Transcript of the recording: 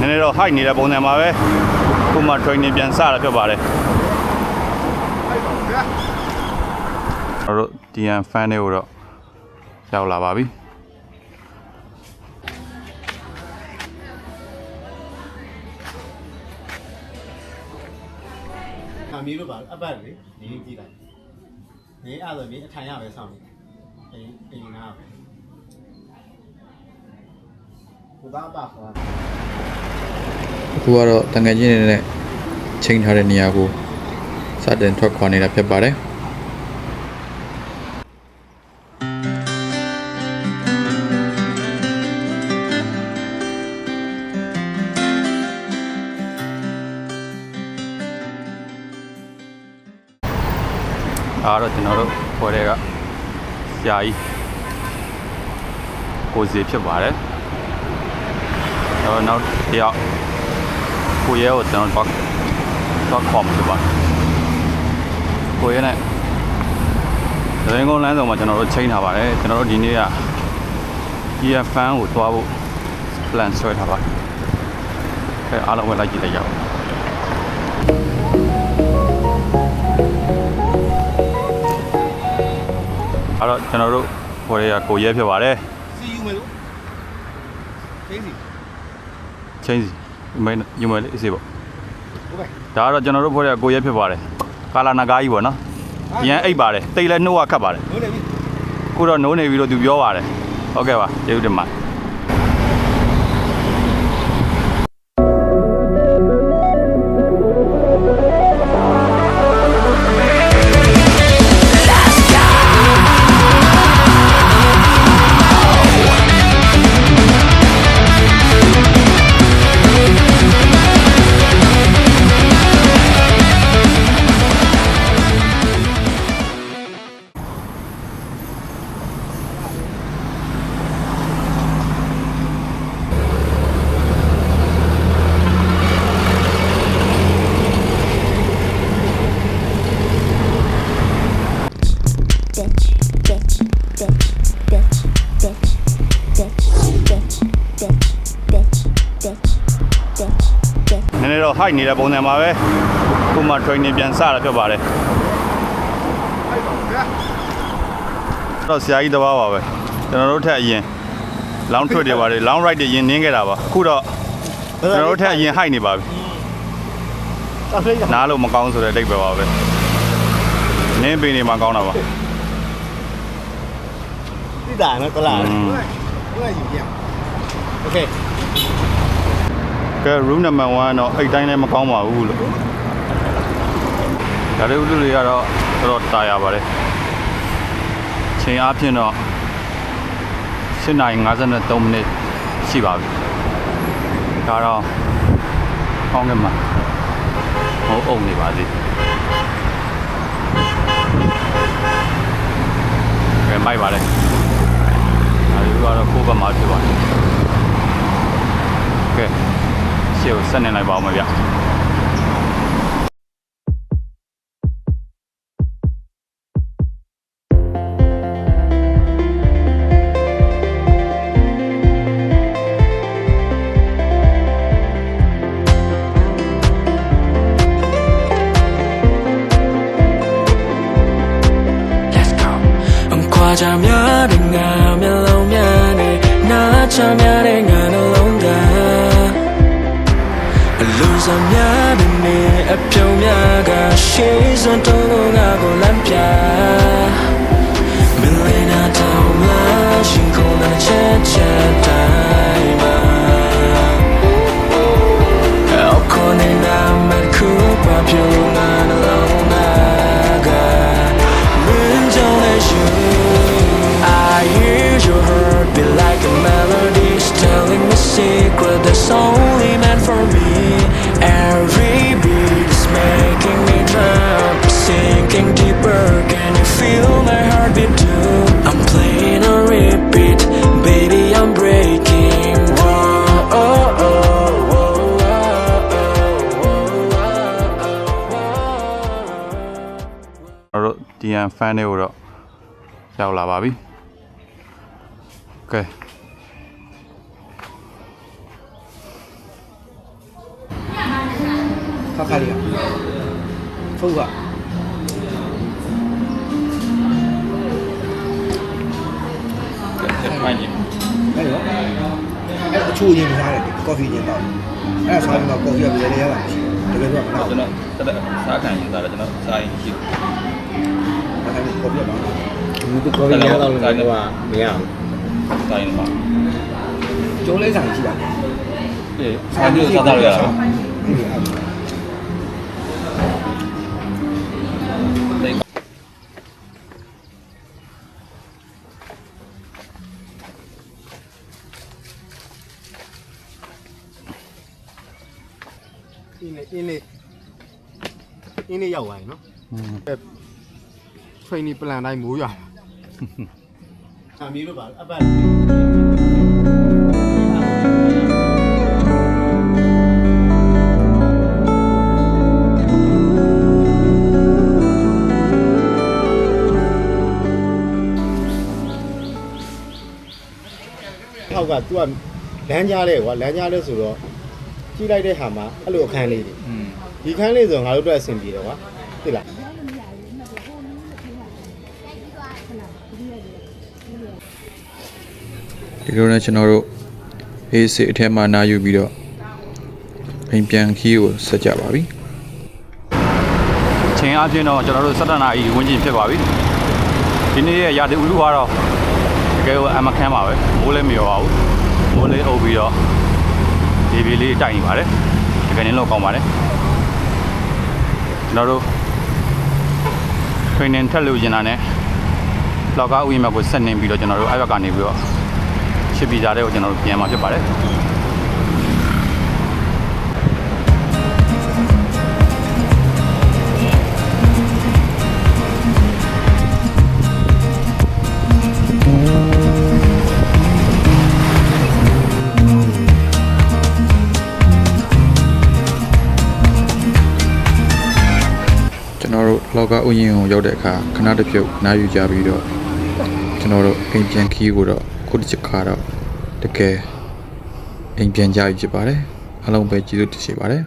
နည်းနည်းတော့ height နေတဲ့ပုံစံပါပဲခုမှ training ပြန်စတာဖြစ်ပါတယ်တို့ DN fan တွေကိုတော့ရောက်လာပါပြီမီးလို့ပါအပတ်လေနေကြည့်လိုက်နေအဲ့ဆိုနေအထိုင်ရပဲဆောင်းနေအိမ်နာပဲဘုရားပါခေါ်အခုကတော့တန်ငယ်ချင်းတွေနဲ့ချိန်ထားတဲ့နေရာကိုစတင်ထွက်ခွာနေတာဖြစ်ပါတယ်အားတော့ကျွန်တော်တို့ခေါ်တဲ့ကဆရာကြီးကိုစီဖြစ်ပါတယ်နောက်တယောက်ကိုရဲကိုကျွန်တော်တော့ခေါ်မှာဖြစ်ပါတယ်ကိုရဲနဲ့သတင်းကုန်းလမ်းဆောင်မှာကျွန်တော်တို့ချိန်ထားပါတယ်ကျွန်တော်တို့ဒီနေ့က EF fan ကိုသွားဖို့ plan ဆွဲထားပါတယ်အားလုံးဝင်လိုက်ကြည့်လိုက်ရအောင်အဲ့တော့ကျွန်တော်တို့ခေါ်ရကိုရဲဖြစ်ပါတယ်စီယူမယ်လို့ချင်းစီမင်းယူမယ်လေးအစီပေါ့ဟုတ်ကဲ့ဒါကတော့ကျွန်တော်တို့ခေါ်ရကိုရဲဖြစ်ပါတယ်ကာလာနဂါကြီးပေါ့နော်ရန်အိတ်ပါတယ်တိတ်လဲနှုတ်ရခတ်ပါတယ်နိုးနေပြီခုတော့နိုးနေပြီလို့သူပြောပါတယ်ဟုတ်ကဲ့ပါကျေးဇူးတင်ပါတယ်နည်းနည်းတော့ height နေတဲ့ပုံစံပါပဲခုမှ training ပြန်စတာဖြစ်ပါတယ်တော့ဆရာကြီးတစ်ပါးပါပဲကျွန်တော်တို့ထက်အရင် long trip တွေပါတယ် long ride တွေရင်နင်းခဲ့တာပါခုတော့ကျွန်တော်တို့ထက်အရင် height နေပါပြီနားလို့မကောင်းဆိုတဲ့အဓိပ္ပာယ်ပါပဲနင်းပင်နေမှာကောင်းတာပါတိတာနော်တလားဟုတ်ကဲ့ယူပြโอเคကဲ room number 1တော့အိတ်တိုင်းလည်းမကောင်းပါဘူးလို့ဒါလေးဥလူတွေကတော့တော်တာရပါတယ်ချိန်အားဖြင့်တော့7:53 မိနစ်ရှိပါပြီဒါတော့ကောင်းကင်မှာဟိုအုံနေပါသေးကဲမိုက်ပါလေဒါလေးကတော့ကိုယ်ကမှဖြစ်ပါတယ်ကဲရှေ့ကိုဆက်နေလိုက်ပါဦးမယ်ဗျကြများတဲ့ငါမျက်လုံးများနဲ့နားချများတဲ့ငါနှလုံးသားအလိုစများတဲ့နေအပြုံးများကရှေးစွန်တုံးလုံးငါကိုလမ်းပြမလင်းနာတောင်းလာရှင်ခုန်တဲ့ချက်ချက်တိုင်းမှာအော်ခေါ်နေနာမခုပါပြုံးငါနှလုံးသားကမင်းကြောင့်လည်းရှင်I hear your heartbeat like a melody telling me secret that's only meant for me. Every beat is making me drown, sinking deeper. Can you feel my heartbeat too? I'm playing a repeat, baby. I'm breaking. Whoa, oh, oh, oh, oh, oh, oh. DN fan တွေကိုတော့ရောက်လာပါပြီကဲ ခါခါလေးကဟုတ်က မိုင်းကြီး အဲ့တော့အဲ့အချိုးရင်းထားတယ်ကော်ဖီရင်းတော့အဲ့ဆောင်းတော့ကော်ဖီကလည်းရတာတကယ်တော့မနာ ကျွန်တော်တက်စားခံရင်စားတယ်ကျွန်တော်စားရင်ရှိ ဘာသာကော်ဖီပါ ဒီကော်ဖီရတော့လည်းတော့မရဘူး စားရင်ပါ ကျိုးလေးဆိုင်ရှိတာ အေးစားလို့စားတော့ရတာတိတ် အင်းလေးရောက်သွားရင်နော်training plan တိုင်းမိုးရွာအမီးတို့ပါအပတ်ဟောက်က तू ကလမ်းကြားလဲကွာလမ်းကြားလဲဆိုတော့ကြီးလိုက်တဲ့ဟာမှာအဲ့လိုအခန်းလေးတွေဒီခန်းလေးဆိုငါတို့အတွက်အဆင်ပြေတယ်ကွာသိလား ဒီလိုနဲ့ကျွန်တော်တို့အေးစစ်အထက်မှာနားယူပြီးတော့အိမ်ပြန်ခီးကိုဆက်ကြပါပြီ ချိန်အားဖြင့်တော့ကျွန်တော်တို့17နာရီဝန်းကျင်ဖြစ်ပါပြီဒီနေ့ရဲ့ရာသီဥတုကတော့တကယ်ကိုအမခမ်းပါပဲမိုးလည်းမရောပါဘူးမိုးလေးအုပ်ပြီးတော့ဒီပြေးလေးတိုက်နေပါတယ်တကယ်လည်းလောက်ကောင်းပါတယ်ကျွန်တော်တို့ training ထက်လို့ရင်တာနဲ့လောက်ကားဥယျာဉ်ဘက်ကိုဆက်နေပြီးတော့ကျွန်တော်တို့အဲ့ဘက်ကနေပြီးတော့ရှစ်ပြည်သားတွေကိုကျွန်တော်တို့ပြန်มาဖြစ်ပါတယ်ကျွန်တော်တို့လောကဥယျာဉ်ကိုရောက်တဲ့အခါခဏတစ်ပြုတ်နားယူကြပြီးတော့ကျွန်တော်တို့အိမ်ပြန်ခီးကိုတော့ခုတစ်ချက်ခါတော့တကယ်အိမ်ပြန်ကြပြီဖြစ်ပါတယ်အားလုံးပဲကျေးဇူးတင်ရှိပါတယ်